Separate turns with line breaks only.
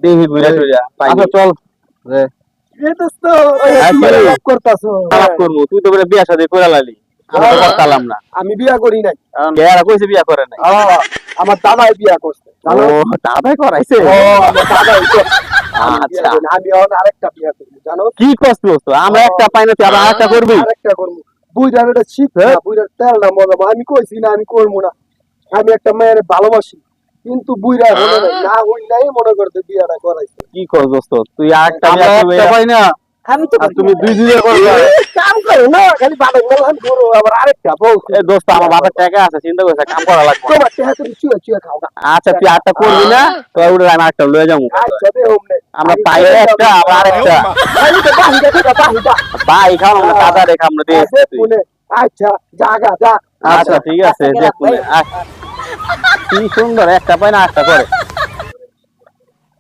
দেখি ঘুরে টুরে পাই
আচ্ছা চল রে
এ দোস্ত
আচ্ছা,
করতাছো
খারাপ করবো তুই তো বলে বিয়া শাদী করে লালি আমি তো করতালাম না
আমি বিয়া করি নাই
বিয়ারা কইছে বিয়া করে নাই
আমার দাদাই বিয়া করছে জানো
ও দাদাই করাইছে
আমার দাদাই তো
আচ্ছা
আমি এখন আরেকটা বিয়া করব জানো
কি কষ্ট তো আমরা একটা পাই না তুই আবার আরেকটা করবি
আরেকটা করব বুইরার এটা শিক্ষা বুইরার তেলটা মজা আমি কইছি না আমি করবো না আমি একটা মেয়ের ভালোবাসি কিন্তু বুইরা হলো না হই নাই মনে করতে বিয়াটা করাইছে
কি কর দোস্ত তুই আরেকটা
আমরা
বিয়া
একটা
করবি
পাই না
আমি তো
আর তুমি দুই দুই করবে
কাম করো না খালি ভালো গেলাম করো আবার আরেকটা বউ
এ দোস্ত আমার বাবার টাকা আছে চিন্তা করছে কাম করা লাগবে
তোমার টেহা তুমি চুয়া চুয়া খাও
আচ্ছা তুই আরেকটা করবি না তো ওটা আমি আরেকটা লয়ে যাবো
আচ্ছা দে ওমনে
আমরা পাই একটা আবার আরেকটা
আমি তো বাহিদা থেকে বাহিদা
পাই খাও আমরা দাদা রেখা আমরা
আছে
দেখছি
পুনে আচ্ছা জাগা যা
আচ্ছা ঠিক আছে দেখুন কি সুন্দর একটা পাই না একটা করে